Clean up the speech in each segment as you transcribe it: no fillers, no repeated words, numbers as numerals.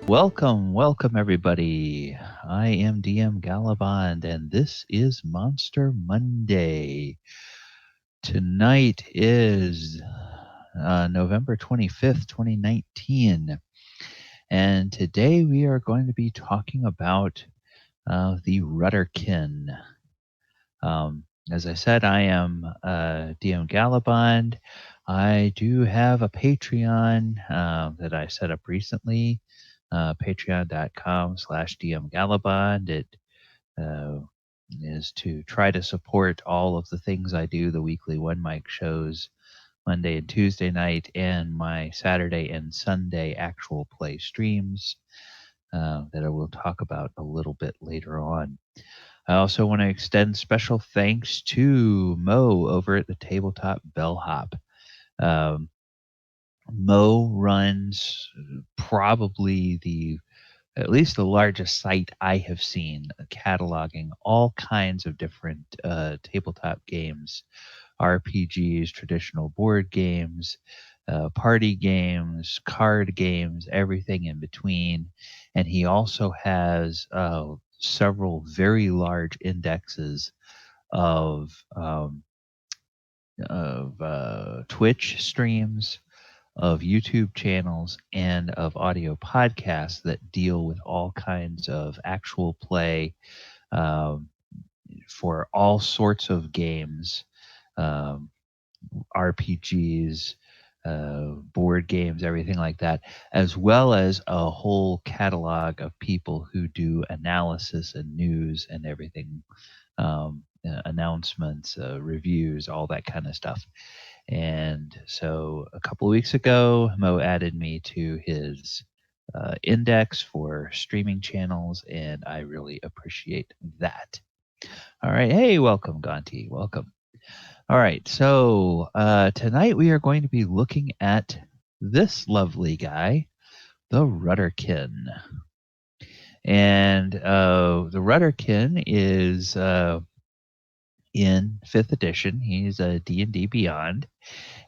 Welcome everybody. I am DM Galabond, and this is Monster Monday. Tonight is November 25th, 2019, and today we are going to be talking about the Rutterkin. As I said, I am DM Galabond. I do have a Patreon that I set up recently, patreon.com/dmgalabond. It uh, is to try to support all of the things I do, the weekly one mic shows, Monday and Tuesday night, and my Saturday and Sunday actual play streams that I will talk about a little bit later on. I also want to extend special thanks to Mo over at the Tabletop Bellhop. Um, Mo runs probably at least the largest site I have seen, cataloging all kinds of different tabletop games, RPGs, traditional board games, party games, card games, everything in between. And he also has several very large indexes of Twitch streams, of YouTube channels, and of audio podcasts that deal with all kinds of actual play um, for all sorts of games, um, RPGs, board games, everything like that, as well as a whole catalog of people who do analysis and news and everything, announcements, reviews, all that kind of stuff. And so a couple of weeks ago, Mo added me to his index for streaming channels, and I really appreciate that. All right. Hey, welcome, Gonti. Welcome. All right. So tonight we are going to be looking at this lovely guy, the Rutterkin. And the Rutterkin is in 5th edition. He's a D&D Beyond.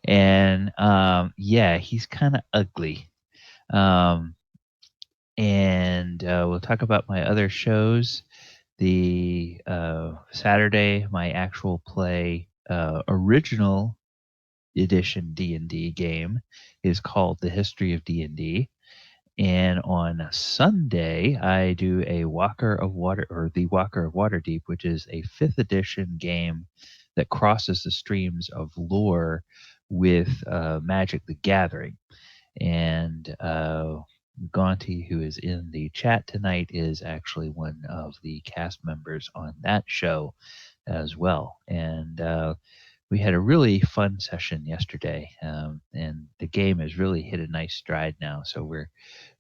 And yeah, he's kind of ugly. Um, and we'll talk about my other shows. The Saturday, my actual play original edition D&D game is called The History of D&D. And on Sunday, I do a Walker of Water, or the Walker of Waterdeep, which is a 5th edition game that crosses the streams of lore with Magic the Gathering. And Gonti, who is in the chat tonight, is actually one of the cast members on that show as well. And we had a really fun session yesterday, and the game has really hit a nice stride now. So we're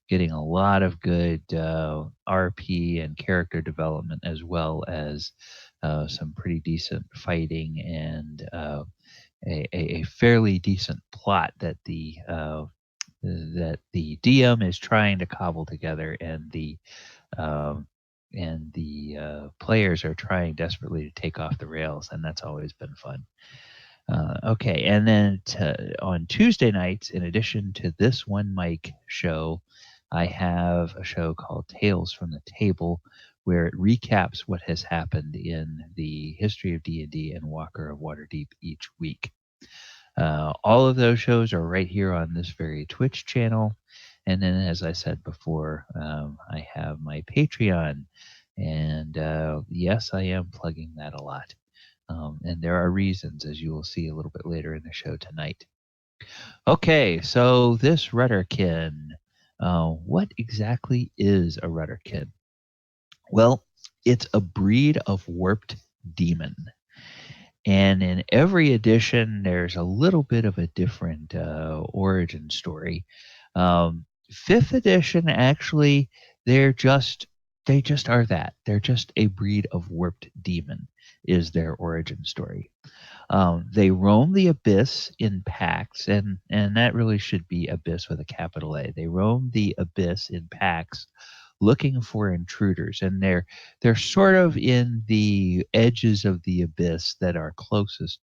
getting a lot of good RP and character development, as well as some pretty decent fighting and a fairly decent plot that the DM is trying to cobble together, um, and the players are trying desperately to take off the rails, and that's always been fun. Okay, and then on Tuesday nights, in addition to this one mic show, I have a show called Tales from the Table, where it recaps what has happened in the history of D&D and Walker of Waterdeep each week. All of those shows are right here on this very Twitch channel. And then, as I said before, I have my Patreon. And yes, I am plugging that a lot. And there are reasons, as you will see a little bit later in the show tonight. Okay, so this Rutterkin. What exactly is a Rutterkin? Well, it's a breed of warped demon. And in every edition, there's a little bit of a different origin story. 5th edition, actually, they're just they just are that. They're just a breed of warped demon, is their origin story. They roam the abyss in packs, and that really should be abyss with a capital A. They roam the abyss in packs, looking for intruders, and they're sort of in the edges of the abyss that are closest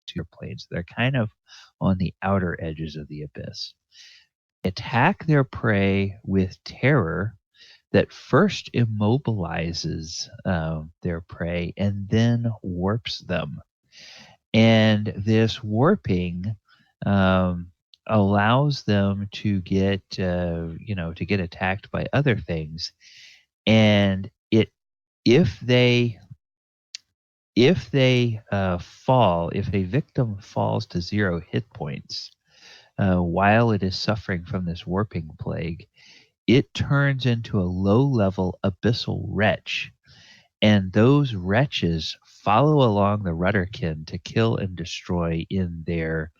to your planes. They're kind of on the outer edges of the abyss. attack their prey with terror that first immobilizes their prey and then warps them. And this warping um, allows them to get, to get attacked by other things. And if they fall, if a victim falls to 0 hit points while it is suffering from this warping plague, it turns into a low-level abyssal wretch, and those wretches follow along the Rutterkin to kill and destroy in their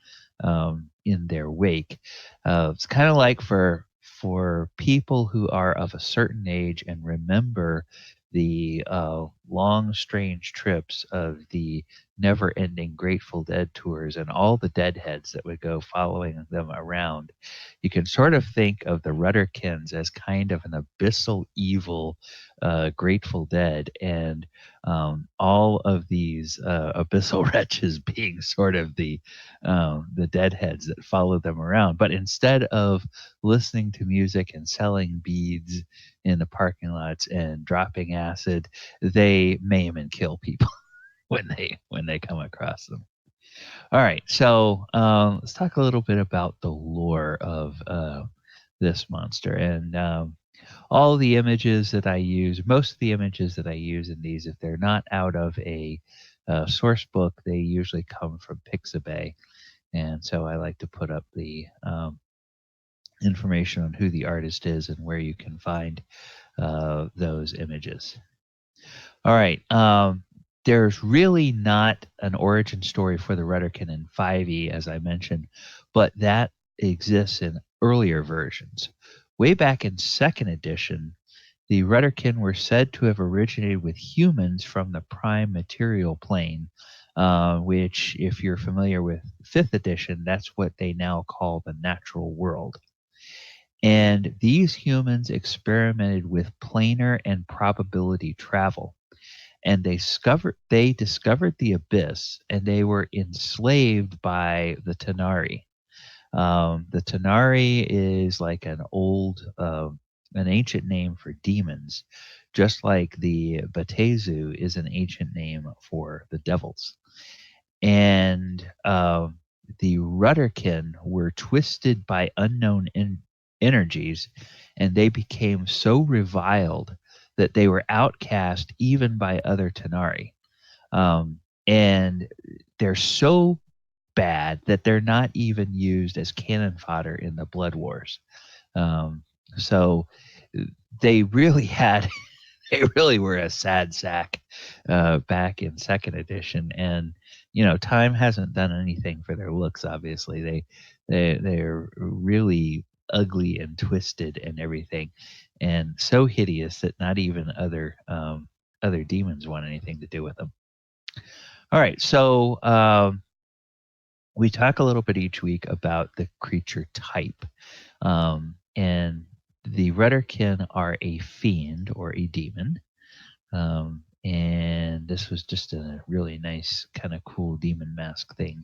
wake. It's kind of like for people who are of a certain age and remember the long, strange trips of the never-ending Grateful Dead tours and all the deadheads that would go following them around. You can sort of think of the Rutterkins as kind of an abyssal evil Grateful Dead, and all of these abyssal wretches being sort of the deadheads that follow them around. But instead of listening to music and selling beads in the parking lots and dropping acid, they maim and kill people when they come across them. All right, so let's talk a little bit about the lore of this monster. And all the images that I use, most of the images that I use in these, if they're not out of a source book, they usually come from Pixabay. And so I like to put up the information on who the artist is and where you can find those images. All right. There's really not an origin story for the Rutterkin in 5e, as I mentioned, but that exists in earlier versions. Way back in second edition, the Rutterkin were said to have originated with humans from the prime material plane, which, if you're familiar with fifth edition, that's what they now call the natural world. And these humans experimented with planar and probability travel, and they discovered the abyss, and they were enslaved by the Tanari. The Tanari is like an ancient name for demons, just like the Batezu is an ancient name for the devils. And the Rutterkin were twisted by unknown energies, and they became so reviled that they were outcast even by other Tanari. And they're so bad that they're not even used as cannon fodder in the Blood Wars. Um, so they really had they really were a sad sack back in second edition, and time hasn't done anything for their looks. Obviously, they're really ugly and twisted and everything, and so hideous that not even other demons want anything to do with them. All right, so we talk a little bit each week about the creature type. And the Rutterkin are a fiend or a demon. And this was just a really nice, kind of cool demon mask thing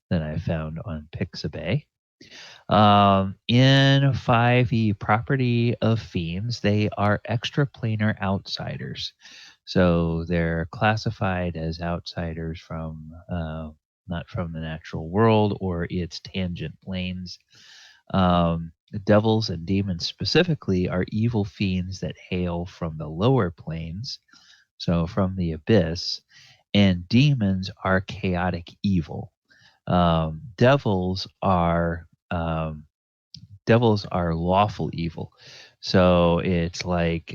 that I found on Pixabay. In 5e Property of Fiends, they are extraplanar outsiders. So they're classified as outsiders from not from the natural world or its tangent planes. Devils and demons specifically are evil fiends that hail from the lower planes, so from the abyss, and demons are chaotic evil. Um, devils are um, devils are lawful evil. So it's like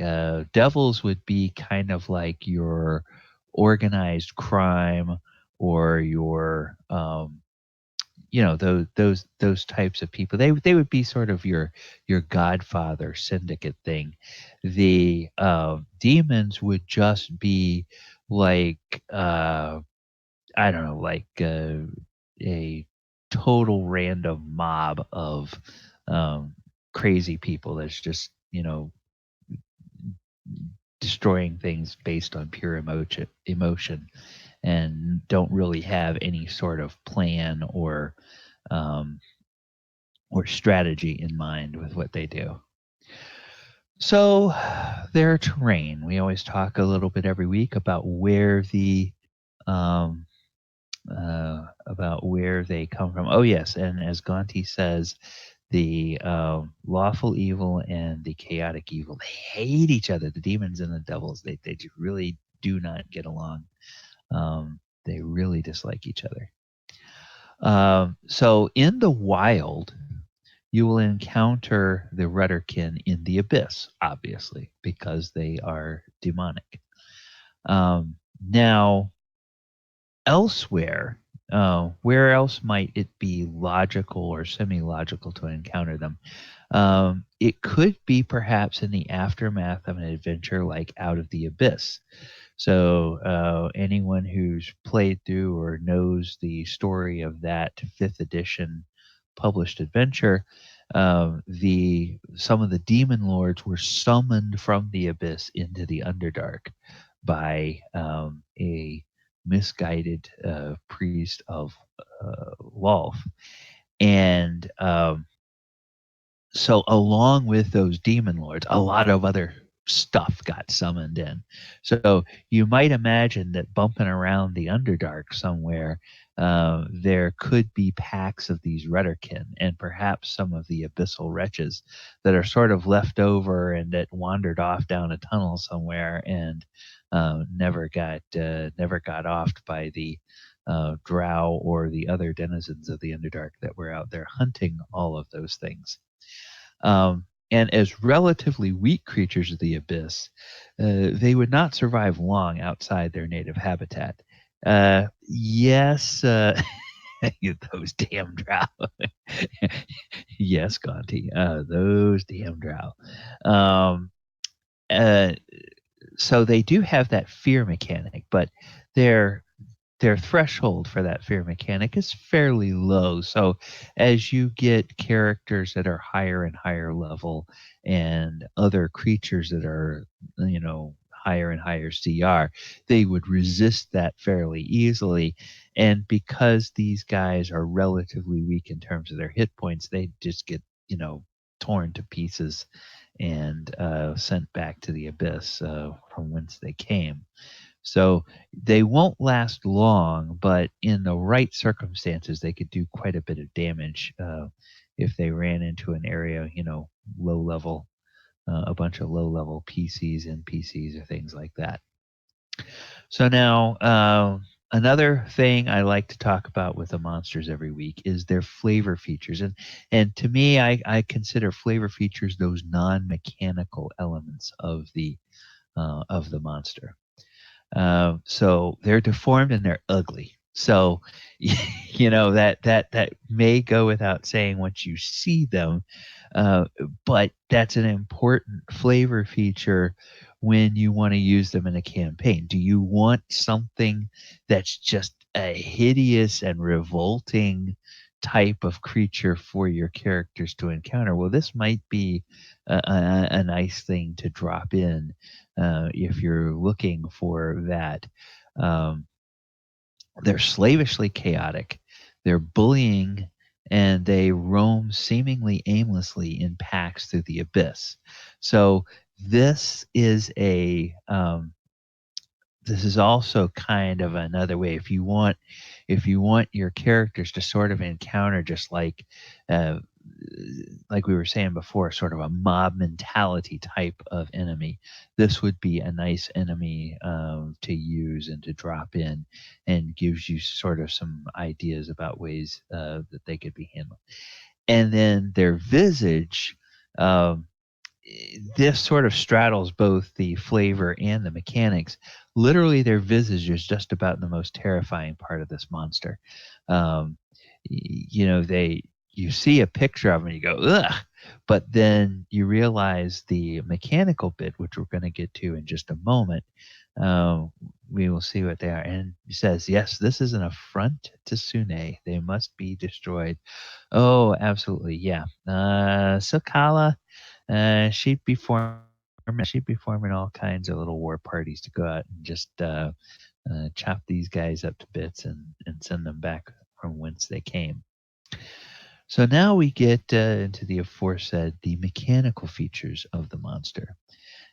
devils would be kind of like your organized crime or your those types of people. They would be sort of your Godfather syndicate thing. The demons would just be like I don't know, like a total random mob of um, crazy people that's just destroying things based on pure emotion, and don't really have any sort of plan or um, or strategy in mind with what they do. So, their terrain. We always talk a little bit every week um, about where they come from. Oh yes, and as Gonti says, the lawful evil and the chaotic evil, they hate each other. The demons and the devils, they really do not get along. They really dislike each other. So in the wild, you will encounter the Rutterkin in the abyss, obviously, because they are demonic. Now, elsewhere, where else might it be logical or semi logical to encounter them? It could be perhaps in the aftermath of an adventure like Out of the Abyss. So, anyone who's played through or knows the story of that fifth edition published adventure, the some of the demon lords were summoned from the abyss into the Underdark by a misguided priest of Lolth, and so along with those demon lords, a lot of other stuff got summoned in. So you might imagine that bumping around the Underdark somewhere, there could be packs of these Rutterkin and perhaps some of the abyssal wretches that are sort of left over and that wandered off down a tunnel somewhere and never got offed by the drow or the other denizens of the Underdark that were out there hunting all of those things. And as relatively weak creatures of the abyss, they would not survive long outside their native habitat. Yes, those damn drow. Yes, Gonti, those damn drow. Um, uh, so they do have that fear mechanic, but they're their threshold for that fear mechanic is fairly low. So as you get characters that are higher and higher level and other creatures that are, higher and higher CR, they would resist that fairly easily. And because these guys are relatively weak in terms of their hit points, they just get, torn to pieces and sent back to the abyss from whence they came. So they won't last long, but in the right circumstances, they could do quite a bit of damage if they ran into an area, low level, a bunch of low level PCs, NPCs, or things like that. So now, another thing I like to talk about with the monsters every week is their flavor features, and to me, I consider flavor features those non mechanical elements of the monster. So they're deformed and they're ugly. So that may go without saying once you see them, uh, but that's an important flavor feature when you want to use them in a campaign. Do you want something that's just a hideous and revolting type of creature for your characters to encounter? Well, this might be a nice thing to drop in if you're looking for that. Um, they're slavishly chaotic, they're bullying, and they roam seemingly aimlessly in packs through the abyss. So this is a this is also kind of another way if you want your characters to sort of encounter just uh, like we were saying before, sort of a mob mentality type of enemy. This would be a nice enemy to use and to drop in, and gives you sort of some ideas about ways that they could be handled. And then their visage. This sort of straddles both the flavor and the mechanics. Literally, their visage is just about the most terrifying part of this monster. Um, they you see a picture of them and you go ugh, but then you realize the mechanical bit, which we're going to get to in just a moment. Um, we will see what they are, and he says, "Yes, this is an affront to Sune. They must be destroyed." Oh, absolutely, yeah. Sokala, she'd be forming all kinds of little war parties to go out and just chop these guys up to bits and send them back from whence they came. So now we get into the aforesaid the mechanical features of the monster.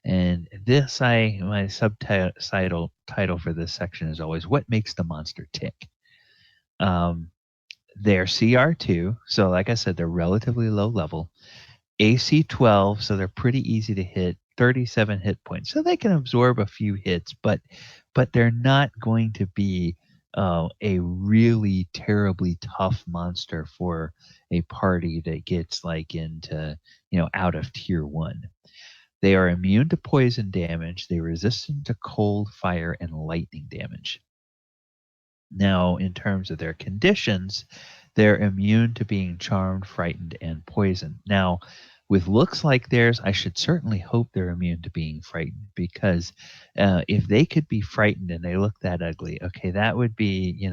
And this, my subtitle title for this section is always "What makes the monster tick." Um, they're CR2, so like I said, they're relatively low level. AC 12, so they're pretty easy to hit. 37 hit points, so they can absorb a few hits, but they're not going to be a really terribly tough monster for a party that gets like into out of tier one. They are immune to poison damage. They're resistant to cold, fire, and lightning damage. Now, in terms of their conditions, they're immune to being charmed, frightened, and poisoned. Now, with looks like theirs, I should certainly hope they're immune to being frightened because if they could be frightened and they look that ugly, okay, that would be,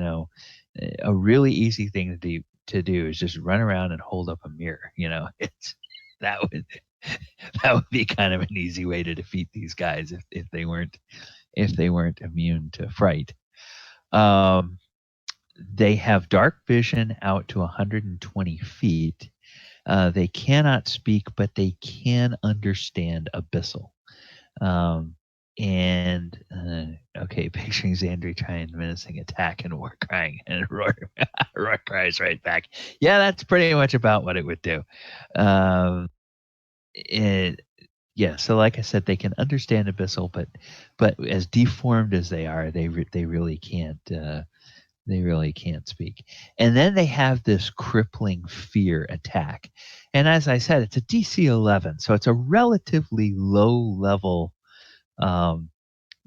a really easy thing to do is just run around and hold up a mirror. It's that would that would be kind of an easy way to defeat these guys if they weren't immune to fright. Um, they have dark vision out to 120 feet. They cannot speak, but they can understand abyssal. Um, okay, picturing Xandri trying menacing attack and war crying, and Roar cries right back. Yeah, that's pretty much about what it would do. Um, it, yeah, so like I said, they can understand abyssal, but as deformed as they are, they really can't. They really can't speak. And then they have this crippling fear attack. And as I said, it's a DC 11, so it's a relatively um,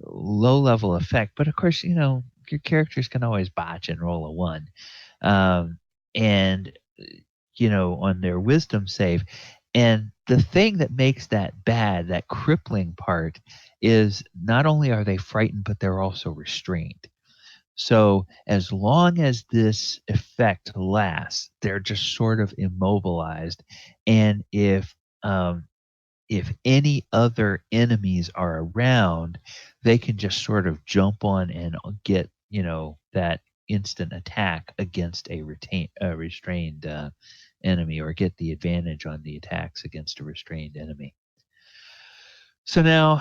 low level effect. But of course, your characters can always botch and roll a one. And on their wisdom save. And the thing that makes that bad, that crippling part, is not only are they frightened, but they're also restrained. So as long as this effect lasts, they're just sort of immobilized. And if any other enemies are around, they can just sort of jump on and get that instant attack against a restrained enemy, or get the advantage on the attacks against a restrained enemy. So now,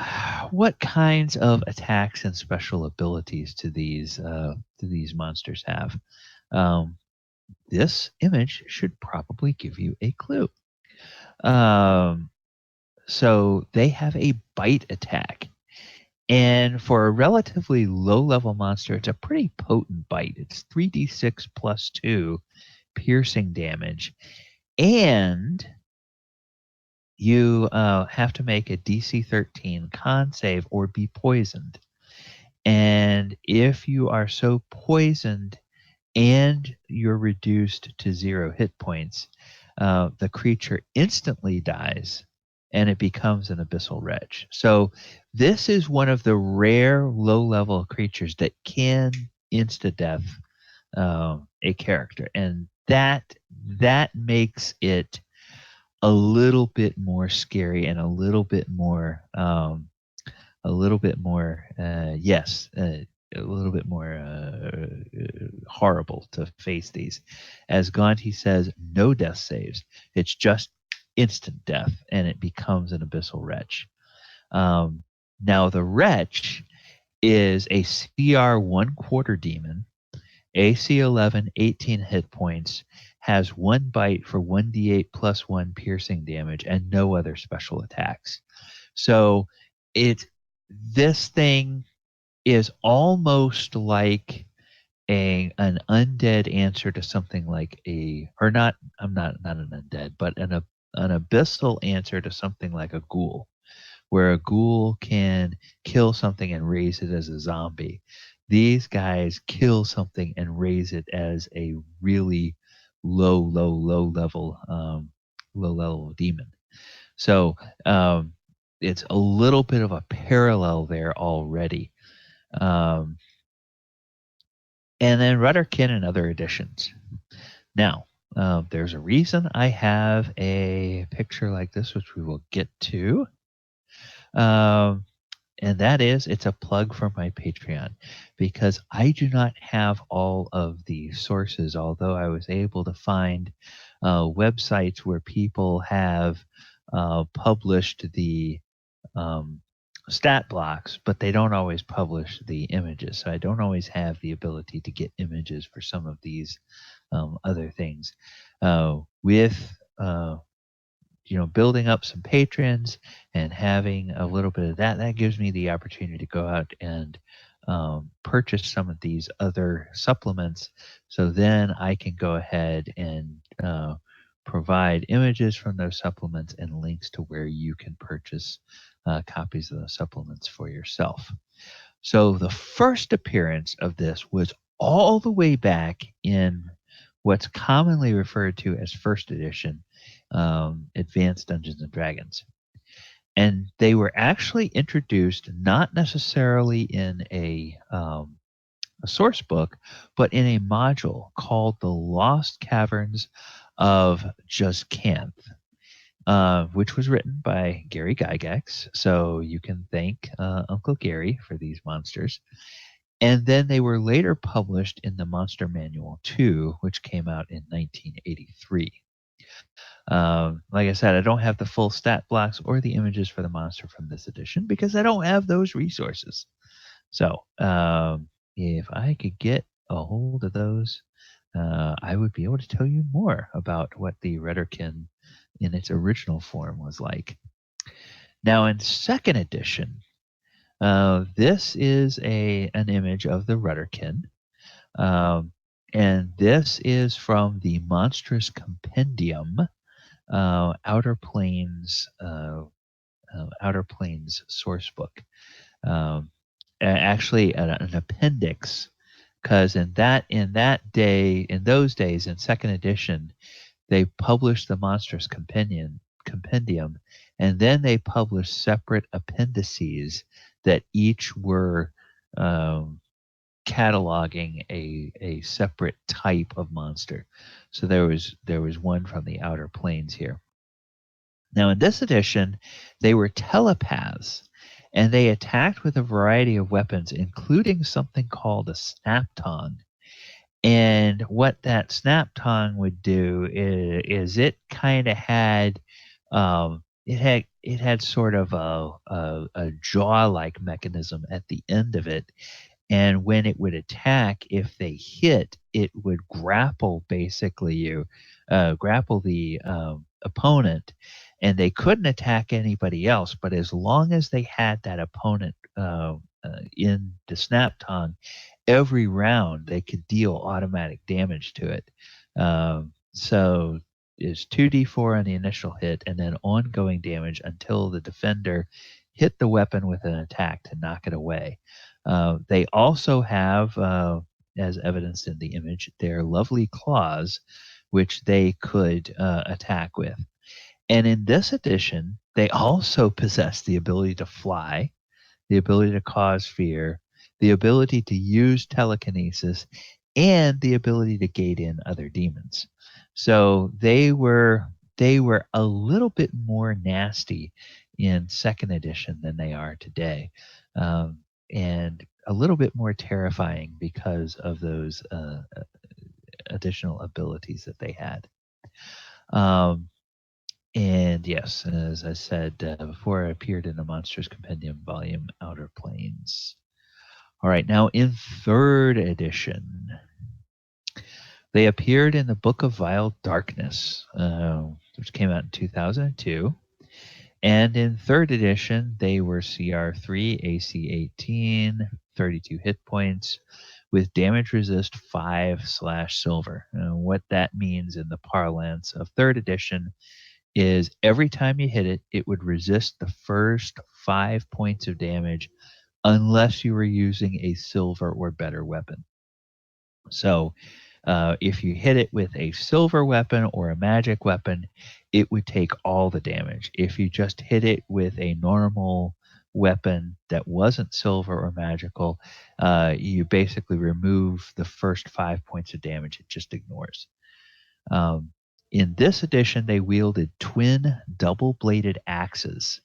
what kinds of attacks and special abilities do these monsters have? Um, this image should probably give you a clue. Um, so they have a bite attack, and for a relatively low-level monster, it's a pretty potent bite. It's 3d6 plus 2 piercing damage, and you have to make a DC 13 con save or be poisoned. And if you are so poisoned and you're reduced to 0 hit points, the creature instantly dies and it becomes an abyssal wretch. So this is one of the rare low level creatures that can insta death a character, and that makes it a little bit more scary and a little bit more horrible to face these. As Gandhi says, no death saves. It's just instant death, and it becomes an abyssal wretch. Um, Now, the wretch is a CR 1/4 demon, AC 11, 18 hit points, has one bite for 1d8 plus 1 piercing damage, and no other special attacks. So it this thing is almost like an undead answer to something like or not. I'm not an undead, but an abyssal answer to something like a ghoul, where a ghoul can kill something and raise it as a zombie. These guys kill something and raise it as a really low level demon. So it's a little bit of a parallel there already. Um, and then Rutterkin and other additions. Now, there's a reason I have a picture like this, which we will get to. Um, and that is, it's a plug for my Patreon, because I do not have all of the sources, although I was able to find websites where people have published the um, stat blocks, but they don't always publish the images. So I don't always have the ability to get images for some of these other things. With building up some patrons and having a little bit of that gives me the opportunity to go out and purchase some of these other supplements. So then I can go ahead and provide images from those supplements and links to where you can purchase copies of those supplements for yourself. So the first appearance of this was all the way back in what's commonly referred to as first edition, Advanced Dungeons and Dragons. And they were actually introduced not necessarily in a source book, but in a module called The Lost Caverns of Juzcanth, which was written by Gary Gygax. So you can thank Uncle Gary for these monsters. And then they were later published in the Monster Manual 2, which came out in 1983. Like I said, I don't have the full stat blocks or the images for the monster from this edition because I don't have those resources. So if I could get a hold of those, I would be able to tell you more about what the Rutterkin in its original form was like. Now, in second edition, this is an image of the Rutterkin. And this is from the Monstrous Compendium, Outer Planes, Outer Planes source book. Actually, an appendix, because in those days, in second edition, they published the Monstrous Compendium, and then they published separate appendices that each were cataloging a separate type of monster. So there was one from the Outer Planes here. Now in this edition, they were telepaths, and they attacked with a variety of weapons, including something called a snap tongue. And what that snap tongue would do is it kind of had it had sort of a jaw-like mechanism at the end of it, and when it would attack, if they hit, it would grapple basically grapple the opponent, and they couldn't attack anybody else. But as long as they had that opponent in the snap tongue, every round they could deal automatic damage to it. So it's 2d4 on the initial hit, and then ongoing damage until the defender hit the weapon with an attack to knock it away. They also have, as evidenced in the image, their lovely claws, which they could attack with. And in this edition, they also possess the ability to fly, the ability to cause fear, the ability to use telekinesis, and the ability to gate in other demons. So they were a little bit more nasty in second edition than they are today, and a little bit more terrifying because of those additional abilities that they had. And yes, as I said before, it appeared in the Monsters Compendium volume Outer Planes. All right, now in third edition, they appeared in the Book of Vile Darkness, which came out in 2002. And in third edition, they were CR3, AC 18, 32 hit points, with damage resist 5/silver. What that means in the parlance of third edition is every time you hit it, it would resist the first 5 points of damage unless you were using a silver or better weapon. So if you hit it with a silver weapon or a magic weapon, it would take all the damage. If you just hit it with a normal weapon that wasn't silver or magical, you basically remove the first 5 points of damage. It just ignores. In this edition, they wielded twin double-bladed axes.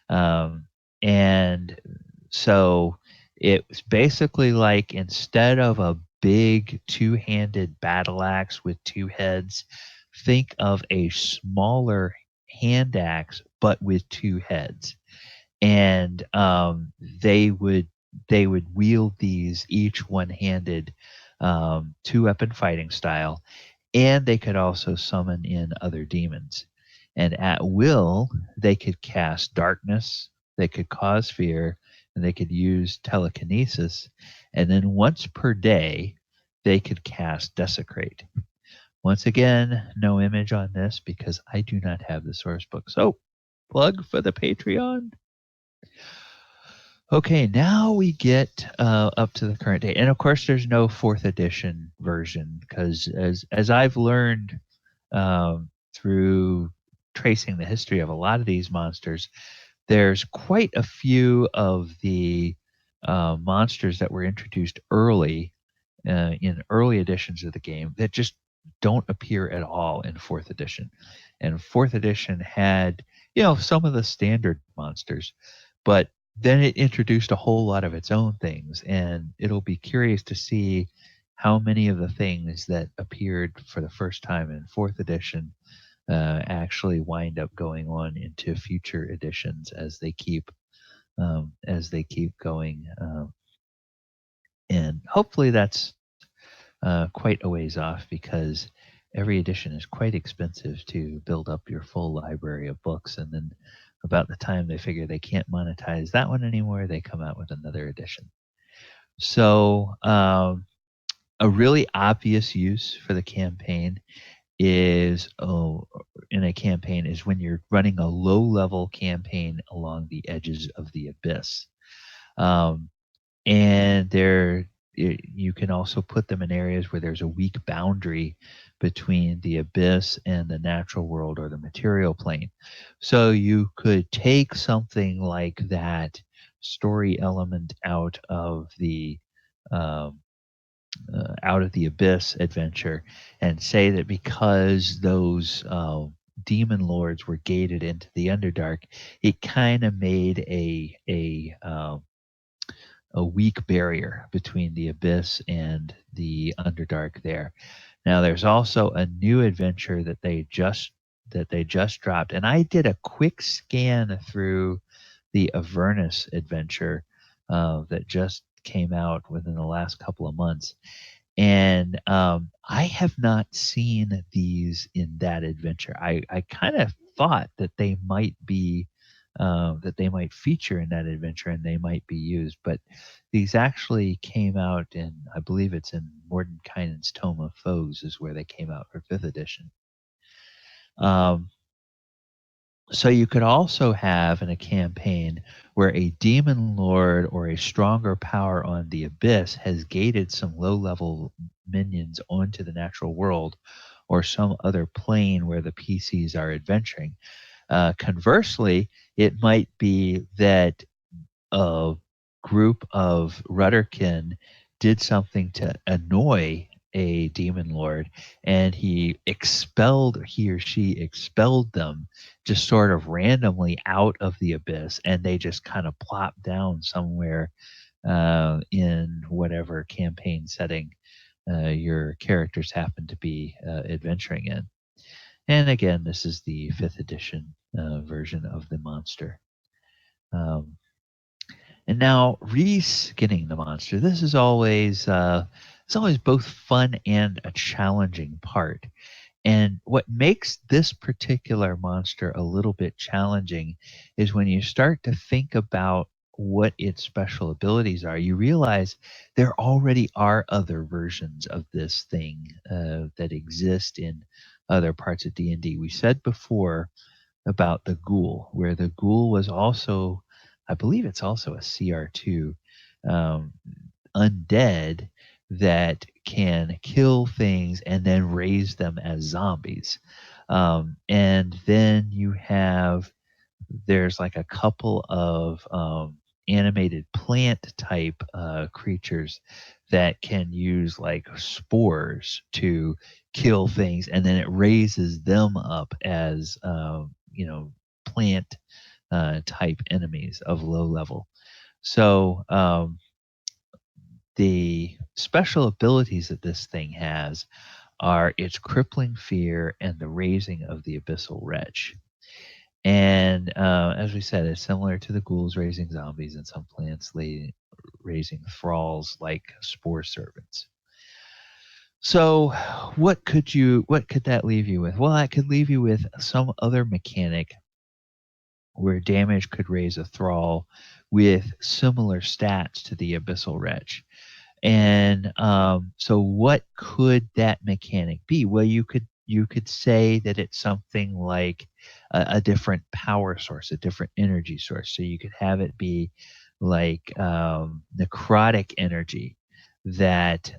And so it was basically like instead of a big two-handed battle axe with two heads think of a smaller hand axe, but with two heads. And they would wield these each one-handed, two-weapon fighting style, and they could also summon in other demons. And at will, they could cast darkness, they could cause fear, and they could use telekinesis. And then once per day, they could cast desecrate. Once again, no image on this because I do not have the source book. So, plug for the Patreon. Okay, now we get up to the current date, and of course, there's no fourth edition version because, as I've learned through tracing the history of a lot of these monsters, there's quite a few of the monsters that were introduced early in early editions of the game that just don't appear at all in fourth edition. And fourth edition had, some of the standard monsters, but then it introduced a whole lot of its own things, and it'll be curious to see how many of the things that appeared for the first time in fourth edition actually wind up going on into future editions as they keep going. And hopefully that's quite a ways off because every edition is quite expensive to build up your full library of books. And then about the time they figure they can't monetize that one anymore, they come out with another edition. So, a really obvious use for the campaign is in a campaign is when you're running a low level campaign along the edges of the abyss. Um, and you can also put them in areas where there's a weak boundary between the abyss and the natural world or the material plane. So you could take something like that story element um, out of the abyss adventure and say that because those demon lords were gated into the underdark, it kind of made a weak barrier between the abyss and the underdark there. Now there's also a new adventure that they just dropped, and I did a quick scan through the Avernus adventure that just came out within the last couple of months, and I have not seen these in that adventure. I kind of thought that they might feature in that adventure and they might be used, but these actually came out in, I believe it's in Mordenkainen's Tome of Foes is where they came out for fifth edition. Um, so you could also have in a campaign where a demon lord or a stronger power on the abyss has gated some low level minions onto the natural world or some other plane where the PCs are adventuring. Conversely, it might be that a group of Rutterkin did something to annoy a demon lord, and he or she expelled them just sort of randomly out of the abyss, and they just kind of plopped down somewhere in whatever campaign setting your characters happen to be adventuring in. And again, this is the fifth edition version of the monster. Um, and now reskinning the monster. This is always it's always both fun and a challenging part. And what makes this particular monster a little bit challenging is when you start to think about what its special abilities are, you realize there already are other versions of this thing that exist in other parts of D&D. We said before about the ghoul, where the ghoul was also, I believe it's also a CR2 um, undead that can kill things and then raise them as zombies. And then there's like a couple of animated plant type creatures that can use like spores to kill things, and then it raises them up as plant type enemies of low level. So the special abilities that this thing has are its crippling fear and the raising of the abyssal wretch. And as we said, it's similar to the ghouls raising zombies and some plants raising thralls like spore servants. So, what could that leave you with? Well, that could leave you with some other mechanic where damage could raise a thrall with similar stats to the abyssal wretch. And so, what could that mechanic be? Well, you could say that it's something like a different power source, a different energy source. So you could have it be like necrotic energy that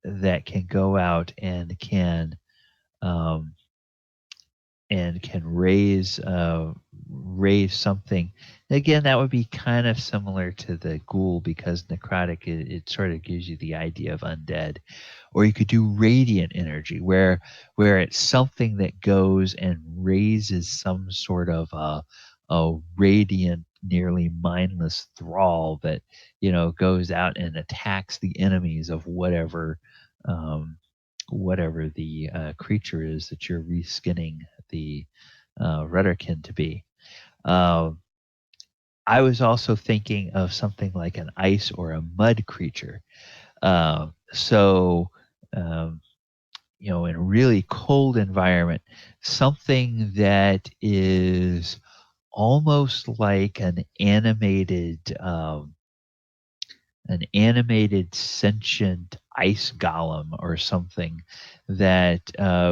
that can go out um, and can raise something. Again, that would be kind of similar to the ghoul because necrotic it sort of gives you the idea of undead. Or you could do radiant energy where it's something that goes and raises some sort of a radiant, nearly mindless thrall that goes out and attacks the enemies of um, whatever the creature is that you're reskinning the Rutterkin to be. Um, I was also thinking of something like an ice or a mud creature. So, um, in a really cold environment, something that is almost like an animated sentient ice golem or something that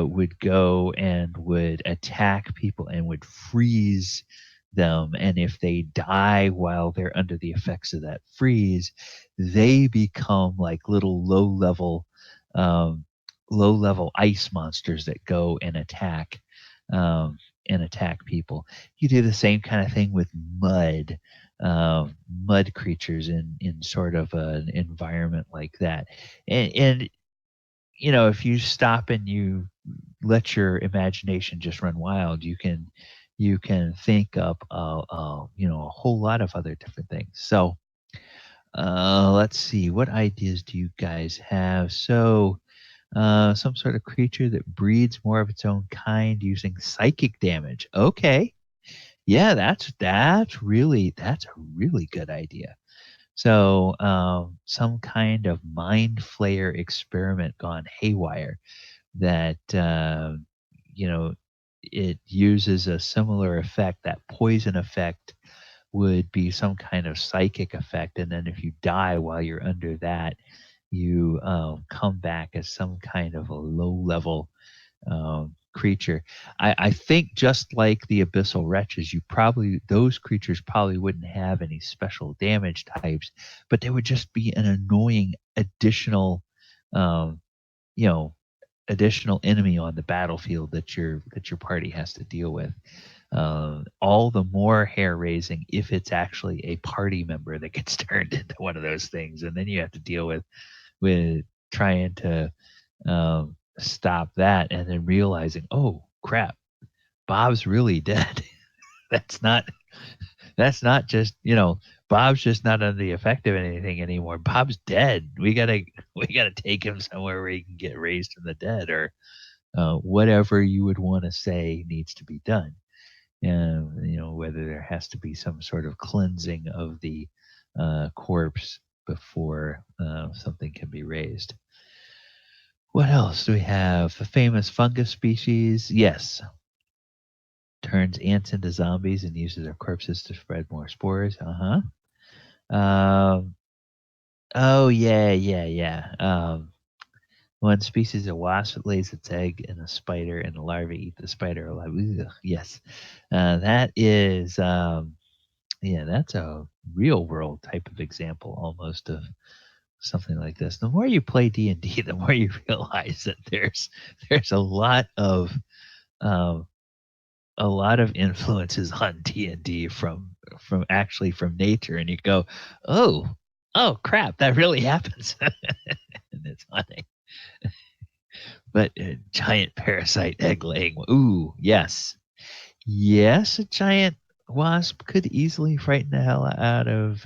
would go and would attack people and would freeze them. And if they die while they're under the effects of that freeze, they become like little um, low level ice monsters that go um, and attack people. You do the same kind of thing with mud creatures in sort of an environment like that. And if you stop and you let your imagination just run wild, you can think up a whole lot of other different things. So let's see, what ideas do you guys have? So some sort of creature that breeds more of its own kind using psychic damage. Okay. Yeah, that's a really good idea. So, some kind of mind flayer experiment gone haywire that, you know, it uses a similar effect. That poison effect would be some kind of psychic effect. And then if you die while you're under that, you come back as some kind of a low level creature. I think just like the abyssal wretches, those creatures probably wouldn't have any special damage types, but they would just be an annoying um, you know, additional enemy on the battlefield that your party has to deal with. All the more hair raising if it's actually a party member that gets turned into one of those things, and then you have to deal with trying to stop that and then realizing, oh crap, Bob's really dead. that's not that's not just Bob's just not under the effect of anything anymore. Bob's dead. We gotta take him somewhere where he can get raised from the dead, or whatever you would want to say needs to be done. And whether there has to be some sort of cleansing of the corpse before something can be raised. What else do we have? The famous fungus species. Yes, turns ants into zombies and uses their corpses to spread more spores. Um, oh yeah, yeah, yeah. One species of wasp lays its egg in a spider, and the larvae eat the spider alive. Ugh, yes, that is. Yeah, that's a real world type of example almost of something like this. The more you play D&D, the more you realize that there's um, a lot of influences on D&D from actually from nature, and you go, oh crap, that really happens, and it's funny. But a giant parasite egg laying, ooh, yes, yes, a giant wasp could easily frighten the hell out of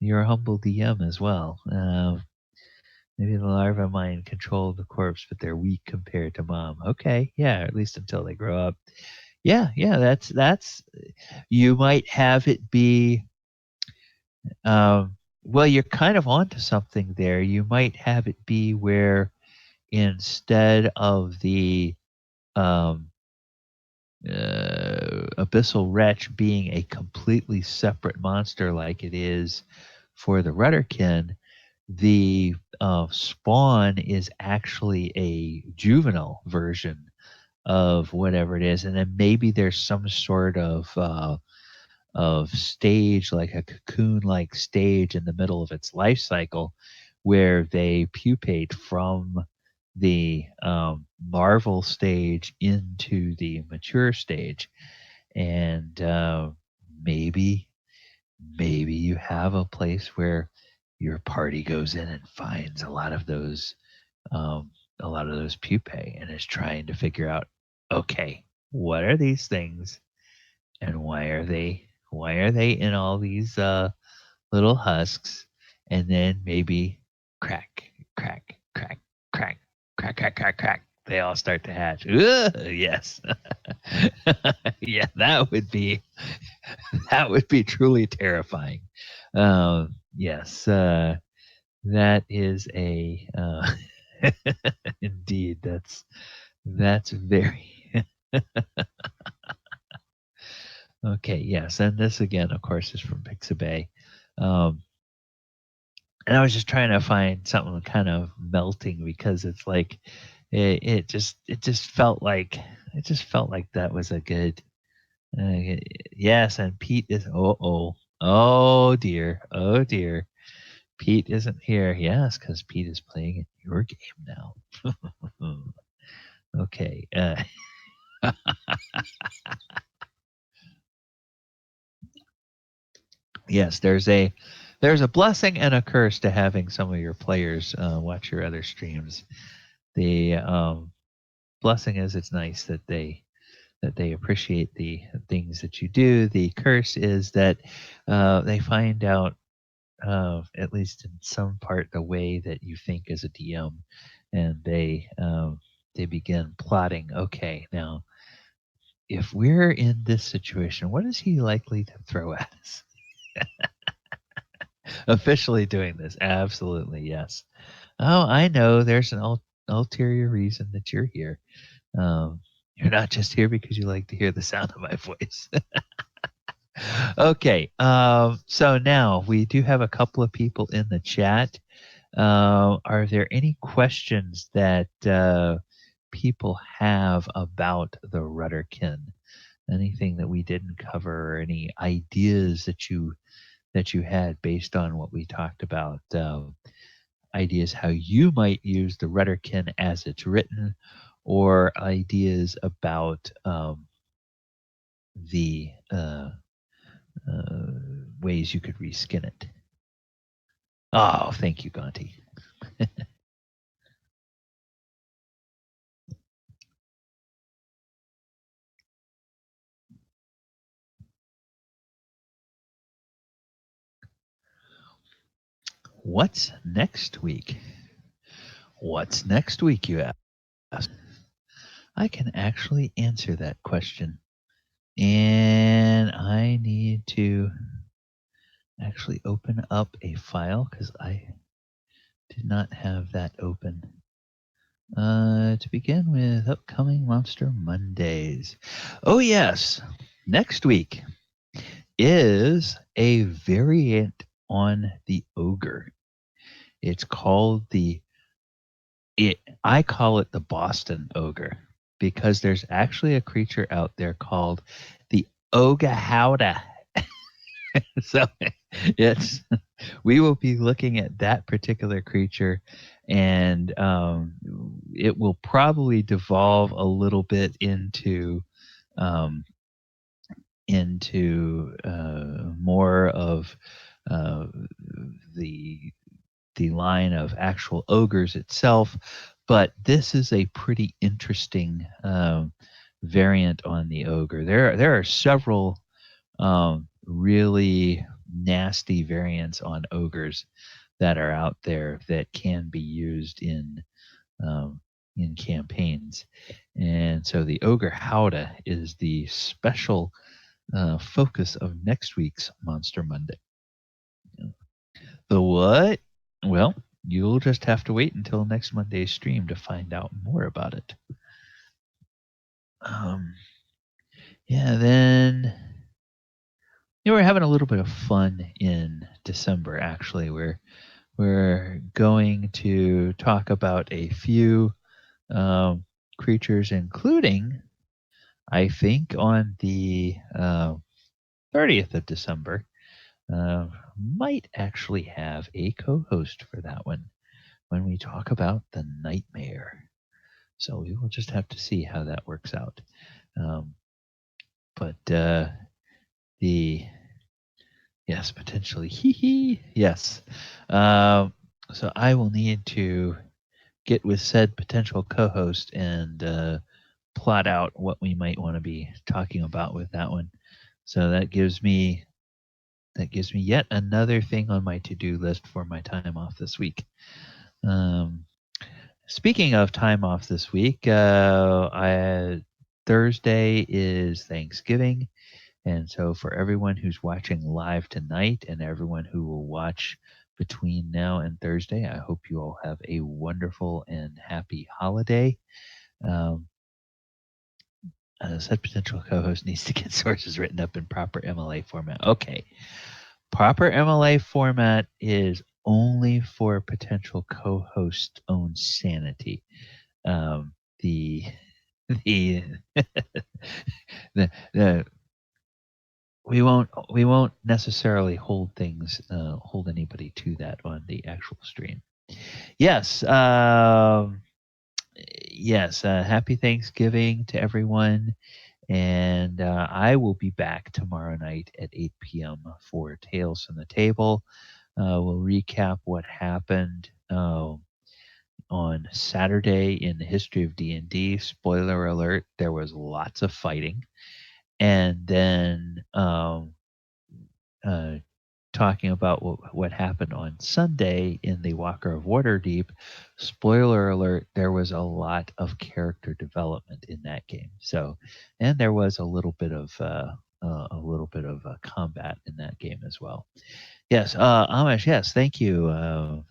your humble DM as well. Maybe the larvae mind control the corpse, but they're weak compared to mom. Okay, yeah, at least until they grow up. Yeah, yeah, that's you might have it be well, you're kind of onto something there. You might have it be where instead of the um, abyssal wretch being a completely separate monster like it is for the Rutterkin, the spawn is actually a juvenile version of whatever it is, and then maybe there's some sort of stage, like a cocoon-like stage in the middle of its life cycle, where they pupate from the larval stage into the mature stage, and maybe maybe you have a place where your party goes in and finds um, a lot of those pupae and is trying to figure out, okay, what are these things and why are they in all these little husks, and then maybe crack, crack, crack, crack, crack, crack, crack, crack. They all start to hatch. Ugh, yes, yeah, that would be truly terrifying. Yes, that is a indeed. That's very okay. Yes, and this again, of course, is from Pixabay. Um, and I was just trying to find something kind of melting because it's like it just felt like that was a good yes. And Pete is oh dear, Pete isn't here. Yes, because Pete is playing in your game now. Okay. Yes, there's a blessing and a curse to having some of your players watch your other streams. The blessing is it's nice that they appreciate the things that you do. The curse is that they find out, at least in some part, the way that you think as a DM, and they begin plotting. Okay, now if we're in this situation, what is he likely to throw at us? Officially doing this, absolutely yes. Oh, I know. There's an ulterior reason that you're here. You're not just here because you like to hear the sound of my voice. Okay. So now we do have a couple of people in the chat. Are there any questions that people have about the Rudderkin? Anything that we didn't cover, or any ideas that you had based on what we talked about? Ideas how you might use the Rudderkin as it's written, or ideas about the uh, ways you could reskin it. Oh, thank you, Gonti. What's next week? What's next week, you ask? I can actually answer that question. And I need to actually open up a file because I did not have that open. To begin with, upcoming Monster Mondays. Oh, yes. Next week is a variant on the ogre. It's called I call it the Boston ogre because there's actually a creature out there called the Oga Howda. So it's we will be looking at that particular creature, and it will probably devolve a little bit um, into more of uh, the the line of actual ogres itself. But this is a pretty interesting variant on the ogre. There are several really nasty variants on ogres. that are out there that can be used in campaigns. And so the Ogre Howdah is the special focus of next week's Monster Monday. The what? Well, you'll just have to wait until next Monday's stream to find out more about it. Yeah, then we're having a little bit of fun in December. Actually, we're going to talk about a few creatures, including, I think, on the 30th of December, might actually have a co-host for that one when we talk about the Nightmare. So we will just have to see how that works out. But yes, potentially. Yes. So I will need to get with said potential co-host and plot out what we might want to be talking about with that one. So that gives me yet another thing on my to-do list for my time off this week. Speaking of time off this week, Thursday is Thanksgiving. And so for everyone who's watching live tonight and everyone who will watch between now and Thursday, I hope you all have a wonderful and happy holiday. Said potential co-host needs to get sources written up in proper MLA format. Okay. Proper MLA format is only for potential co-host own sanity. The the, the we won't necessarily hold anybody to that on the actual stream. Yes. Yes. Happy Thanksgiving to everyone. And I will be back tomorrow night at 8 p.m. for Tales from the Table. We'll recap what happened on Saturday in the history of D&D. Spoiler alert, there was lots of fighting. And then talking about what happened on Sunday in the Walker of Waterdeep. Spoiler alert, there was a lot of character development in that game. So, and there was a little bit of combat in that game as well. Yes, Amish, yes, thank you.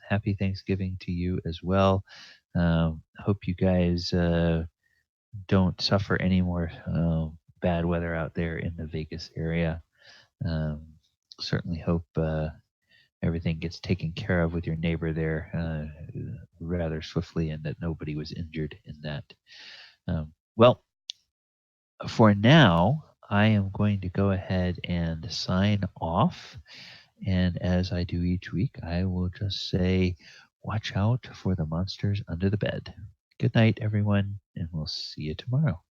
Happy Thanksgiving to you as well. Hope you guys don't suffer any more bad weather out there in the Vegas area. Certainly hope everything gets taken care of with your neighbor there rather swiftly and that nobody was injured in that. Well, for now, I am going to go ahead and sign off. And as I do each week, I will just say, watch out for the monsters under the bed. Good night, everyone, and we'll see you tomorrow.